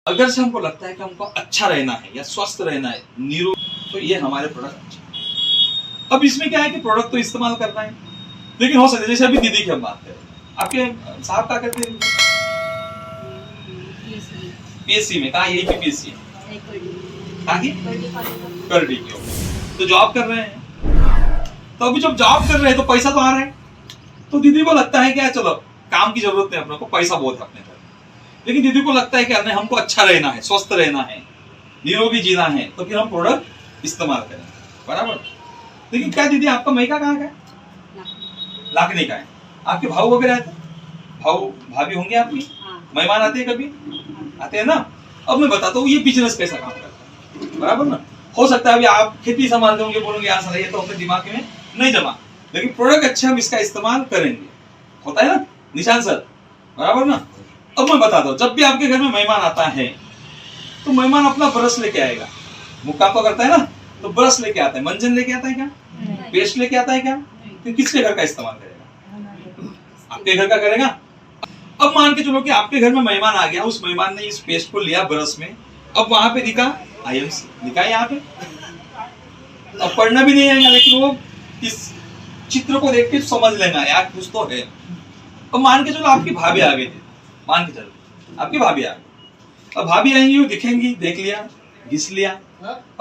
अगर से हमको लगता है कि हमको अच्छा रहना है या स्वस्थ रहना है, निरोग, तो ये हमारे प्रोडक्ट अच्छे हैं। अब इसमें क्या है कि प्रोडक्ट तो इस्तेमाल करना है, लेकिन हो सकता है जैसे अभी दीदी की हम बात करें, आपके साहब क्या करते हैं? पीएससी में, कहा यही पे पीएससी है, कहा की करडी के, तो जॉब कर रहे हैं। तो अभी जब जॉब कर रहे हैं तो पैसा तो आ रहा है, तो दीदी को लगता है कि चलो काम की जरूरत नहीं, अपने को पैसा बहुत है अपने घर, लेकिन दीदी को लगता है कि नहीं हमको अच्छा रहना है, स्वस्थ रहना है, निरोगी जीना है, तो फिर हम प्रोडक्ट इस्तेमाल करें, बराबर। लेकिन क्या दीदी आपका मैका कहाँ का है? लाखनी का है। आपके भाव वगैरह आते, भाव भाभी होंगे आपकी, मेहमान आते हैं कभी, आते हैं ना। अब मैं बताता हूँ ये बिजनेस कैसा काम करता है, बराबर ना। हो सकता है अभी आप खेती संभालते होंगे, बोलोगे यहाँ सर ये तो अपने दिमाग में नहीं जमा, लेकिन प्रोडक्ट अच्छे हम इसका इस्तेमाल करेंगे, होता है ना निशान सर, बराबर ना। अब मैं बताता हूँ, जब भी आपके घर में मेहमान आता है तो मेहमान अपना ब्रश लेके आएगा, मुक्का तो करता है ना, तो ब्रश लेके आता है, मंजन लेके आता है क्या, पेस्ट लेके आता है क्या, तो किसके घर का इस्तेमाल करेगा? आपके घर का करेगा। अब मान के चलो कि आपके घर में मेहमान आ गया, उस मेहमान ने इस पेस्ट को लिया ब्रश में, अब वहां पे लिखा आईएमसी, लिखा है यहाँ पे, अब पढ़ना भी नहीं आएगा, लेकिन वो इस चित्र को देख के समझ लेना यार कुछ तो है। अब मान के चलो आपकी भाभी आ गई थी, मान के चलो आपकी भाभी आ गई, अब भाभी आएंगी, वो दिखेंगी, देख लिया, घिस लिया।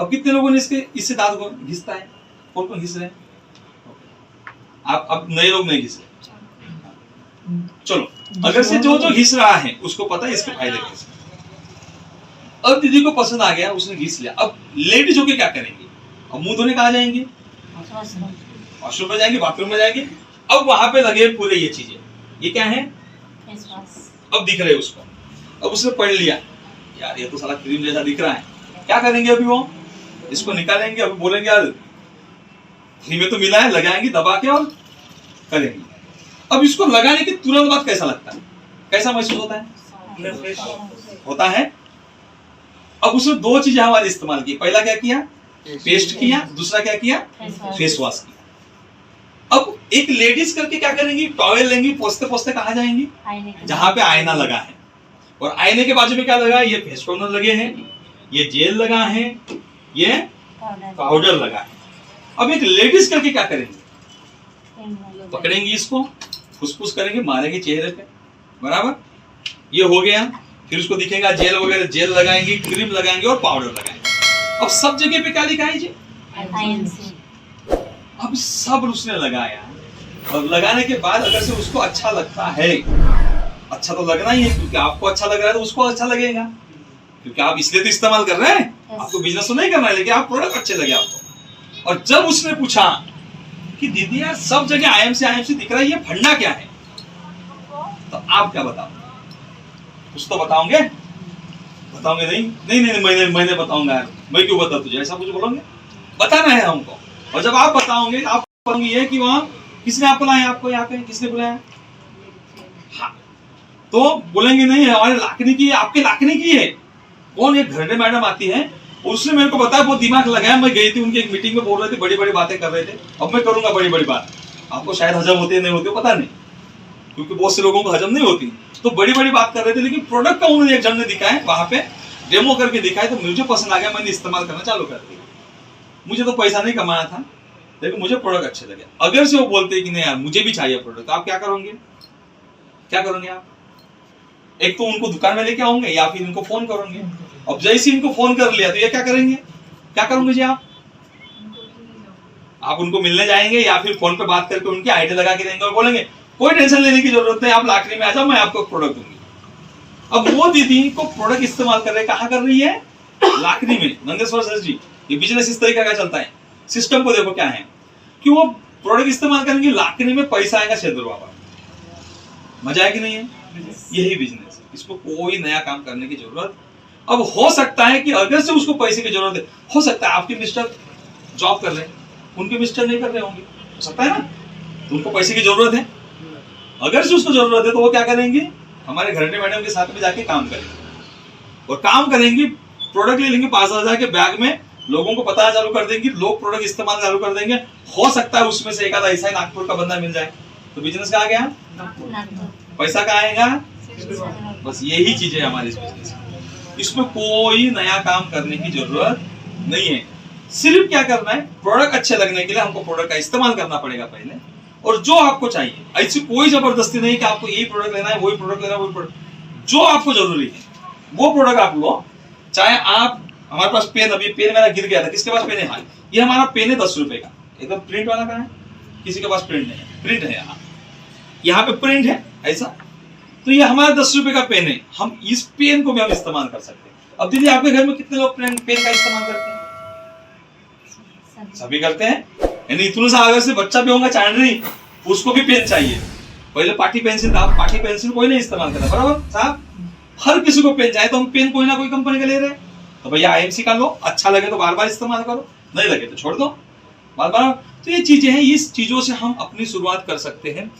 अब कितने लोगों ने इससे दांत को घिसता है, कौन कौन घिस रहे हैं? आप अब नए लोग नहीं घिस रहे, चलो अगर से जो जो घिस रहा है उसको पता है इसके फायदे कैसे। अब दीदी को पसंद आ गया, उसने घिस लिया। अब लेडीज होके क्या करेंगे? अब मुंह धोने कहाँ जाएंगे? वॉशरूम में जाएंगे, बाथरूम में जाएंगे। अब वहां पे लगे पूरे ये चीजें, ये क्या है? अब दिख रहे उसको। अब उसने पढ़ लिया, यार ये तो साला क्रीम जैसा दिख रहा है, क्या करेंगे? अभी वो इसको निकालेंगे, अभी बोलेंगे यार फ्री में तो मिला है, लगाएंगे दबा के और करेंगे। अब इसको लगाने के तुरंत बाद कैसा लगता है, कैसा महसूस होता है? होता है। अब उसने दो चीजें हमारे इस्तेमाल की, पहला क्या किया? पेस्ट किया, दूसरा क्या किया? फेस वॉश किया। अब एक लेडीज करके क्या करेंगी? टॉवेल लेंगी, पोंछते पोंछते कहाँ जाएंगी? जहां पे आईना लगा है, और आईने के बाजू में क्या लगा है? ये फेस टोनर लगे हैं, ये जेल लगा है, ये पाउडर लगा है। अब एक लेडीज करके क्या करेंगे? पकड़ेंगी इसको, फुसफुस करेंगे, मारेंगे चेहरे पे, बराबर। ये हो गया। फिर उसको दिखेगा जेल वगैरह, जेल लगाएंगे, क्रीम लगाएंगे और पाउडर लगाएंगे। अब सब जगह पे क्या लिखा है जी? अब सब उसने लगाया, और लगाने के बाद अगर से उसको अच्छा लगता है, अच्छा तो लगना ही है, क्योंकि आपको अच्छा लग रहा है तो उसको अच्छा लगेगा, क्योंकि आप इसलिए तो इस्तेमाल कर रहे हैं, आपको बिजनेस तो नहीं करना है, लेकिन आप प्रोडक्ट अच्छे लगे आपको। और जब उसने पूछा कि दीदी यार सब जगह आईएमसी दिख रहा है, ये फंडा क्या है, तो आप क्या बताओ? कुछ तो बताओगे? बताओगे नहीं? नहीं नहीं, मैंने बताऊंगा यार, मैं क्यों बता तुझे, ऐसा कुछ बोलोगे? बताना है हमको। और जब आप बताओगे, आप बताओगे ये कि वहां किसने आपको लाया, आपको यहाँ पे किसने बुलाया? हाँ, तो बोलेंगे नहीं हमारे लाखनी की है, आपके लाखनी की है। कौन? एक घरने मैडम आती है, उसने मेरे को बताया, बहुत दिमाग लगाया, मैं गई थी उनकी एक मीटिंग में, बोल रहे थे, बड़ी बड़ी बातें कर रहे थे। अब मैं करूंगा बड़ी बड़ी बात, आपको शायद हजम होती है नहीं होती पता नहीं, क्योंकि बहुत से लोगों को हजम नहीं होती, तो बड़ी बड़ी बात कर रहे थे। लेकिन प्रोडक्ट का उन्होंने एक जन ने दिखाया, वहां पे डेमो करके दिखाया, तो मुझे पसंद आ गया, मैंने इस्तेमाल करना चालू कर दिया। मुझे तो पैसा नहीं कमाना था, लेकिन मुझे प्रोडक्ट अच्छे लगे। अगर से वो बोलते कि नहीं यार मुझे भी चाहिए प्रोडक्ट, तो आप क्या करोगे? क्या करोगे आप? एक तो उनको दुकान में लेके आओगे, या फिर इनको फोन करोगे। अब जैसे इनको फोन कर लिया तो ये क्या करेंगे? क्या करोगे जी आप? आप उनको मिलने जाएंगे, या फिर फोन पे बात करके उनकी आईडी लगा के देंगे और बोलेंगे कोई टेंशन लेने की जरूरत नहीं, आप लाखनी में आ जाओ, मैं आपको प्रोडक्ट दूंगी। अब वो दीदी को प्रोडक्ट इस्तेमाल कर रहे, कहाँ कर रही है? लाखनी में। नंदेश्वर सर जी, ये बिजनेस इस तरीके का चलता है। सिस्टम को देखो क्या है कि वो प्रोडक्ट इस्तेमाल करेंगे, लाखनी में पैसा आएगा शेदर बाबा। मजा है कि नहीं है? यही बिजनेस है, इसको कोई नया काम करने की जरूरत। अब हो सकता है कि अगर से उसको पैसे की जरूरत है, हो सकता है आपके मिस्टर जॉब कर रहे हैं, उनके मिस्टर नहीं कर रहे होंगे, हो सकता है ना, तो उनको पैसे की जरूरत है। अगर से उसको जरूरत है तो वो क्या करेंगे? हमारे घरने मैडम के साथ में जाके काम करेंगे, और काम करेंगे, प्रोडक्ट ले लेंगे 5,000 के बैग में, लोगों को पता चालू कर देंगे, लोग प्रोडक्ट इस्तेमाल चालू कर देंगे। हो सकता है उसमें से एक आधा ऐसा नागपुर का बंदा मिल जाए, तो बिजनेस कहाँ गया? पैसा कहाँ आएगा? बस यही चीजें हमारी इस बिजनेस में। इसमें कोई नया काम करने की जरूरत नहीं है। सिर्फ क्या करना है, प्रोडक्ट अच्छे लगने के लिए हमको प्रोडक्ट का इस्तेमाल करना पड़ेगा पहले, और जो आपको चाहिए, ऐसी कोई जबरदस्ती नहीं कि आपको यही प्रोडक्ट लेना है, वही प्रोडक्ट लेना है, वही प्रोडक्ट जो आपको जरूरी है वो प्रोडक्ट आप लो। चाहे आप, हमारे पास पेन, अभी पेन मेरा गिर गया था, किसके पास पेन है? हाँ, ये हमारा पेन है 10 रुपए का, एकदम प्रिंट वाला का है, किसी के पास प्रिंट नहीं है, प्रिंट है यहाँ पे प्रिंट है ऐसा, तो ये हमारा 10 रुपए का पेन है, हम इस पेन को भी हम इस्तेमाल कर सकते हैं। अब दीदी आपके घर में कितने लोग पेन का इस्तेमाल करते हैं? सभी करते हैं, यानी इतना सा अगर से बच्चा भी होगा चांदनी, उसको भी पेन चाहिए। पहले पाटी पेंसिल था, पाटी पेंसिल कोई नहीं इस्तेमाल करता, बराबर साहब? हर किसी को पेन चाहिए, तो हम पेन कोई ना कोई कंपनी का ले रहे हैं, तो भैया IMC का लो, अच्छा लगे तो बार बार इस्तेमाल करो, नहीं लगे तो छोड़ दो बार बार। तो ये चीजें हैं, इस चीजों से हम अपनी शुरुआत कर सकते हैं।